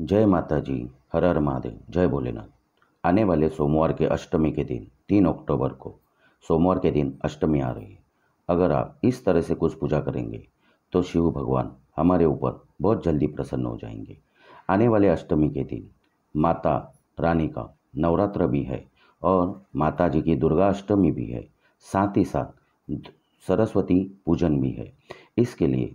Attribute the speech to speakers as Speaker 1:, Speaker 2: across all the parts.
Speaker 1: जय माता जी। हर हर महादेव। जय भोलेनाथ। आने वाले सोमवार के अष्टमी के दिन 3 अक्टूबर को सोमवार के दिन अष्टमी आ रही है। अगर आप इस तरह से कुछ पूजा करेंगे तो शिव भगवान हमारे ऊपर बहुत जल्दी प्रसन्न हो जाएंगे। आने वाले अष्टमी के दिन माता रानी का नवरात्र भी है और माता जी की दुर्गा अष्टमी भी है, साथ ही साथ सरस्वती पूजन भी है। इसके लिए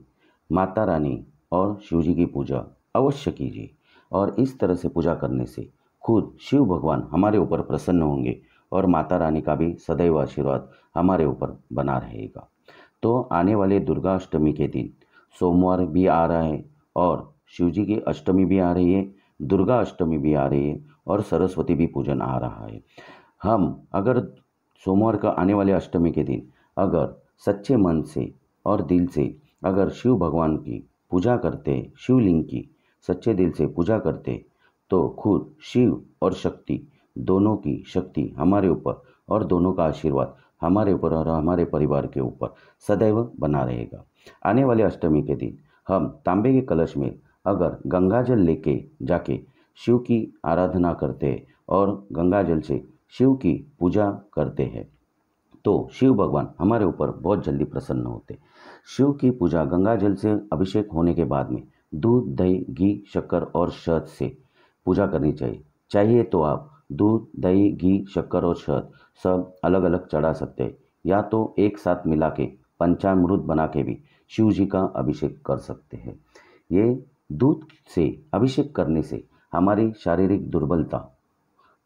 Speaker 1: माता रानी और शिव जी की पूजा अवश्य कीजिए और इस तरह से पूजा करने से खुद शिव भगवान हमारे ऊपर प्रसन्न होंगे और माता रानी का भी सदैव आशीर्वाद हमारे ऊपर बना रहेगा। तो आने वाले दुर्गा अष्टमी के दिन सोमवार भी आ रहा है और शिव जी की अष्टमी भी आ रही है, दुर्गा अष्टमी भी आ रही है और सरस्वती भी पूजन आ रहा है। हम अगर सोमवार का आने वाले अष्टमी के दिन अगर सच्चे मन से और दिल से अगर शिव भगवान की पूजा करते, शिवलिंग की सच्चे दिल से पूजा करते, तो खुद शिव और शक्ति दोनों की शक्ति हमारे ऊपर और दोनों का आशीर्वाद हमारे ऊपर और हमारे परिवार के ऊपर सदैव बना रहेगा। आने वाले अष्टमी के दिन हम तांबे के कलश में अगर गंगा जल लेके जाके शिव की आराधना करते हैं और गंगा जल से शिव की पूजा करते हैं तो शिव भगवान हमारे ऊपर बहुत जल्दी प्रसन्न होते। शिव की पूजा गंगा जल से अभिषेक होने के बाद में दूध, दही, घी, शक्कर और शहद से पूजा करनी चाहिए। चाहिए तो आप दूध, दही, घी, शक्कर और शहद सब अलग अलग चढ़ा सकते हैं या तो एक साथ मिला के पंचामृत बना के भी शिव जी का अभिषेक कर सकते हैं। ये दूध से अभिषेक करने से हमारी शारीरिक दुर्बलता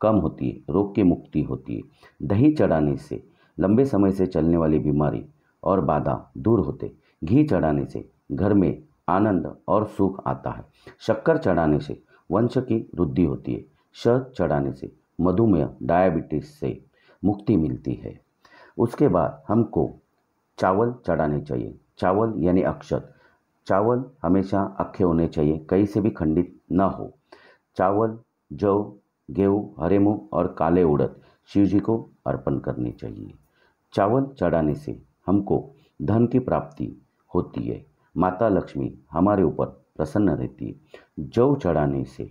Speaker 1: कम होती है, रोग की मुक्ति होती है। दही चढ़ाने से लंबे समय से चलने वाली बीमारी और बाधा दूर होते। घी चढ़ाने से घर में आनंद और सुख आता है। शक्कर चढ़ाने से वंश की वृद्धि होती है। शहद चढ़ाने से मधुमेह, डायबिटीज से मुक्ति मिलती है। उसके बाद हमको चावल चढ़ाने चाहिए। चावल यानी अक्षत। चावल हमेशा अक्खे होने चाहिए, कहीं से भी खंडित ना हो। चावल, जौ, गेहूँ, हरे मूंग और काले उड़द शिव जी को अर्पण करनी चाहिए। चावल चढ़ाने से हमको धन की प्राप्ति होती है। माता लक्ष्मी हमारे ऊपर प्रसन्न रहती है। जौ चढ़ाने से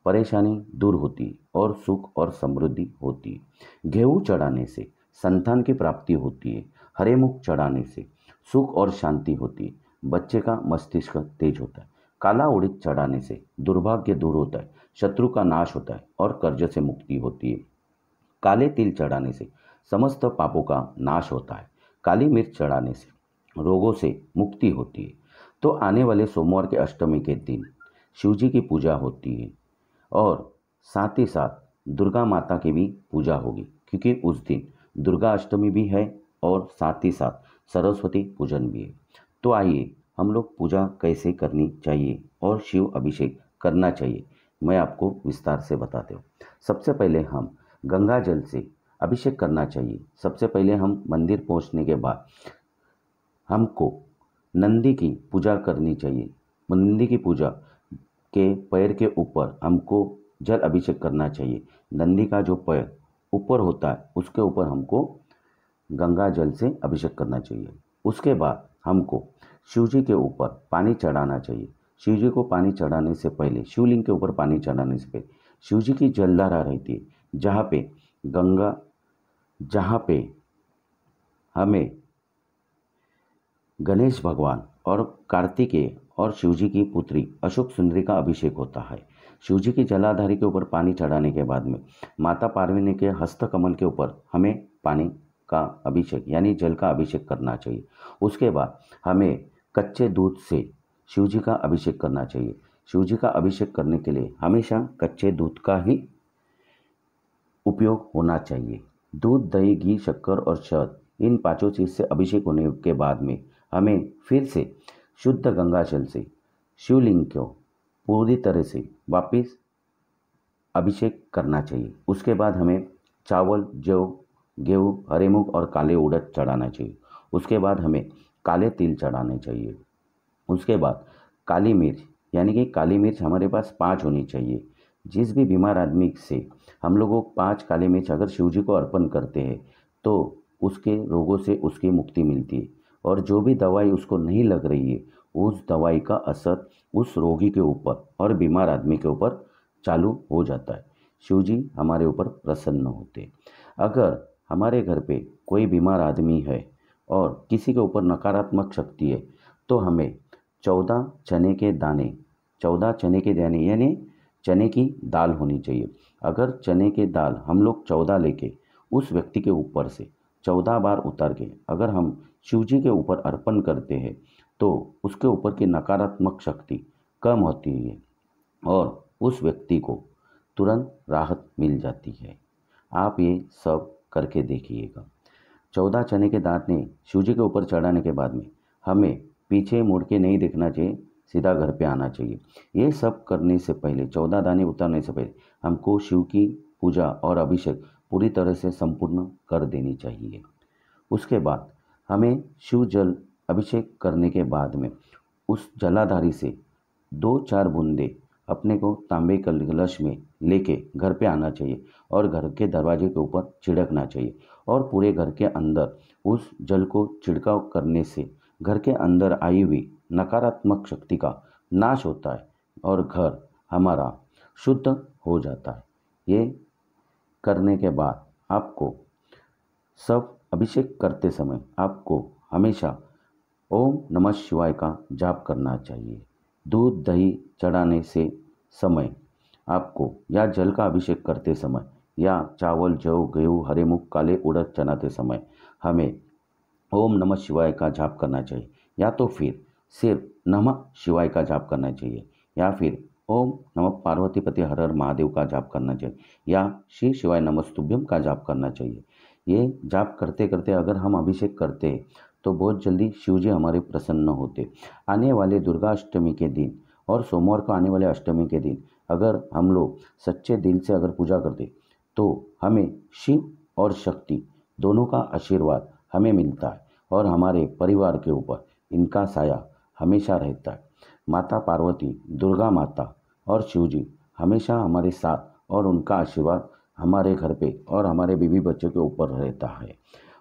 Speaker 1: परेशानी दूर होती और सुख और समृद्धि होती है। गेहूँ चढ़ाने से संतान की प्राप्ति होती है। हरे मुख चढ़ाने से सुख और शांति होती है। बच्चे का मस्तिष्क तेज होता है। काला उड़द चढ़ाने से दुर्भाग्य दूर होता है, शत्रु का नाश होता है और कर्ज से मुक्ति होती है। काले तिल चढ़ाने से समस्त पापों का नाश होता है। काली मिर्च चढ़ाने से रोगों से मुक्ति होती है। तो आने वाले सोमवार के अष्टमी के दिन शिव जी की पूजा होती है और साथ ही साथ दुर्गा माता की भी पूजा होगी, क्योंकि उस दिन दुर्गा अष्टमी भी है और साथ ही साथ सरस्वती पूजन भी है। तो आइए हम लोग पूजा कैसे करनी चाहिए और शिव अभिषेक करना चाहिए, मैं आपको विस्तार से बताते हूँ। सबसे पहले हम गंगा जल से अभिषेक करना चाहिए। सबसे पहले हम मंदिर पहुँचने के बाद हमको नंदी की पूजा करनी चाहिए। नंदी की पूजा के पैर के ऊपर हमको जल अभिषेक करना चाहिए। नंदी का जो पैर ऊपर होता है उसके ऊपर हमको गंगा जल से अभिषेक करना चाहिए। उसके बाद हमको शिव जी के ऊपर पानी चढ़ाना चाहिए। शिव जी को पानी चढ़ाने से पहले, शिवलिंग के ऊपर पानी चढ़ाने से पहले शिव जी की जलधारा रहती है, जहाँ पे हमें गणेश भगवान और कार्तिकेय और शिव जी की पुत्री अशोक सुंदरी का अभिषेक होता है। शिव जी की जलाधारी के ऊपर पानी चढ़ाने के बाद में माता पार्वती के हस्त कमल के ऊपर हमें पानी का अभिषेक यानी जल का अभिषेक करना चाहिए। उसके बाद हमें कच्चे दूध से शिव जी का अभिषेक करना चाहिए। शिव जी का अभिषेक करने के लिए हमेशा कच्चे दूध का ही उपयोग होना चाहिए। दूध, दही, घी, शक्कर और शहद, इन पांचों चीज़ से अभिषेक होने के बाद में हमें फिर से शुद्ध गंगा जल से शिवलिंग को पूरी तरह से वापस अभिषेक करना चाहिए। उसके बाद हमें चावल, जौ, गेहूँ, हरे मूंग और काले उड़द चढ़ाना चाहिए। उसके बाद हमें काले तिल चढ़ाने चाहिए। उसके बाद काली मिर्च, यानी कि काली मिर्च हमारे पास 5 होनी चाहिए। जिस भी बीमार आदमी से हम लोगों को 5 काली मिर्च अगर शिव जी को अर्पण करते हैं तो उसके रोगों से उसकी मुक्ति मिलती है और जो भी दवाई उसको नहीं लग रही है उस दवाई का असर उस रोगी के ऊपर और बीमार आदमी के ऊपर चालू हो जाता है। शिव जी हमारे ऊपर प्रसन्न होते। अगर हमारे घर पे कोई बीमार आदमी है और किसी के ऊपर नकारात्मक शक्ति है, तो हमें 14 चने के दाने 14 चने के दाने यानी चने की दाल होनी चाहिए। अगर चने के दाल हम लोग 14 लेके उस व्यक्ति के ऊपर से 14 बार उतार के अगर हम शिव जी के ऊपर अर्पण करते हैं, तो उसके ऊपर की नकारात्मक शक्ति कम होती है और उस व्यक्ति को तुरंत राहत मिल जाती है। आप ये सब करके देखिएगा। 14 चने के दाने शिव जी के ऊपर चढ़ाने के बाद में हमें पीछे मुड़ के नहीं देखना चाहिए, सीधा घर पे आना चाहिए। ये सब करने से पहले 14 दाने उतारने से पहले हमको शिव की पूजा और अभिषेक पूरी तरह से संपूर्ण कर देनी चाहिए। उसके बाद हमें शिव जल अभिषेक करने के बाद में उस जलाधारी से 2-4 बूंदे अपने को तांबे के कलश में लेके घर पे आना चाहिए और घर के दरवाजे के ऊपर छिड़कना चाहिए और पूरे घर के अंदर उस जल को छिड़काव करने से घर के अंदर आई हुई नकारात्मक शक्ति का नाश होता है और घर हमारा शुद्ध हो जाता है। ये करने के बाद आपको सब अभिषेक करते समय आपको हमेशा ओम नमः शिवाय का जाप करना चाहिए। दूध दही चढ़ाने से समय आपको या जल का अभिषेक करते समय या चावल जौ गेहूँ हरे मूंग काले उड़द चढ़ाते समय हमें ओम नमः शिवाय का जाप करना चाहिए, या तो फिर सिर्फ नमः शिवाय का जाप करना चाहिए, या फिर ओम नमः पार्वतीपति हर हर महादेव का जाप करना चाहिए, या श्री शिवाय नमस्तुभ्यम का जाप करना चाहिए। ये जाप करते करते अगर हम अभिषेक करते हैं तो बहुत जल्दी शिव जी हमारे प्रसन्न होते। आने वाले दुर्गा अष्टमी के दिन और सोमवार को आने वाले अष्टमी के दिन अगर हम लोग सच्चे दिल से अगर पूजा करते तो हमें शिव और शक्ति दोनों का आशीर्वाद हमें मिलता है और हमारे परिवार के ऊपर इनका साया हमेशा रहता है। माता पार्वती, दुर्गा माता और शिव जी हमेशा हमारे साथ और उनका आशीर्वाद हमारे घर पे और हमारे बीवी बच्चों के ऊपर रहता है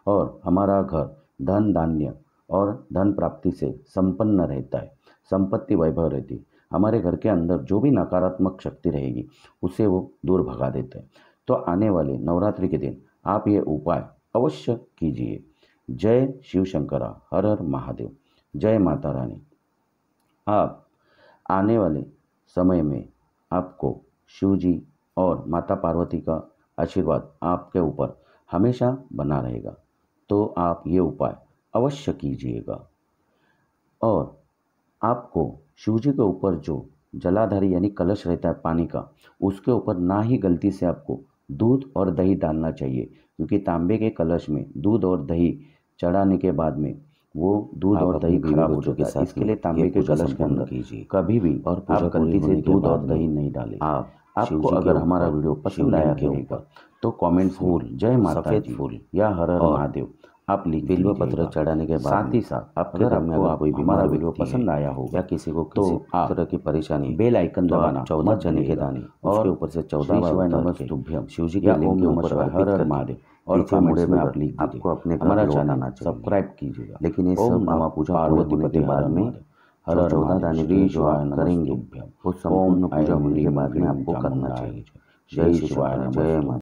Speaker 1: और हमारा घर धन धान्य और धन प्राप्ति से संपन्न रहता है, संपत्ति वैभव रहती है। हमारे घर के अंदर जो भी नकारात्मक शक्ति रहेगी उसे वो दूर भगा देते हैं। तो आने वाले नवरात्रि के दिन आप ये उपाय अवश्य कीजिए। जय शिव शंकरा, हर हर महादेव, जय माता रानी। आप आने वाले समय में आपको शिव जी और माता पार्वती का आशीर्वाद आपके ऊपर हमेशा बना रहेगा। तो आप ये उपाय अवश्य कीजिएगा। और आपको शिव जी के ऊपर जो जलाधारी यानी कलश रहता है पानी का, उसके ऊपर ना ही गलती से आपको दूध और दही डालना चाहिए, क्योंकि तांबे के कलश में दूध और दही चढ़ाने के बाद में वो दूध और दही खराब हो जाता है। इसके लिए तांबे के कलश के अंदर कभी भी और आप गलती से दूध और दही नहीं डालें। आपको अगर हमारा वीडियो पसंद आया रहेगा तो कमेंट फूल जय माता जी फूल या हर हर महादेव आप लिख बिल्व पत्र चढ़ाने के बाद साथ ही साथ आपके घर में अगर कोई हमारा वीडियो पसंद आया हो या किसी को किसी तरह की परेशानी, बेल आइकन दबाना 14 चने के दाने और उसके ऊपर से 14 बार नमस्तुभ्यम शिव जी के लिंग के ऊपर हर हर महादेव और कमेंट्स में आप लिख दीजिए। आपको अपने हमारा चैनल सब्सक्राइब कीजिएगा। लेकिन ये सब मामा पूजा पार्वती बाद में हर हर 14 दाने की जो करेंगे वो संपूर्ण पूजा होने के बाद में आपको करना चाहिए। जय शिवाय, जय माता।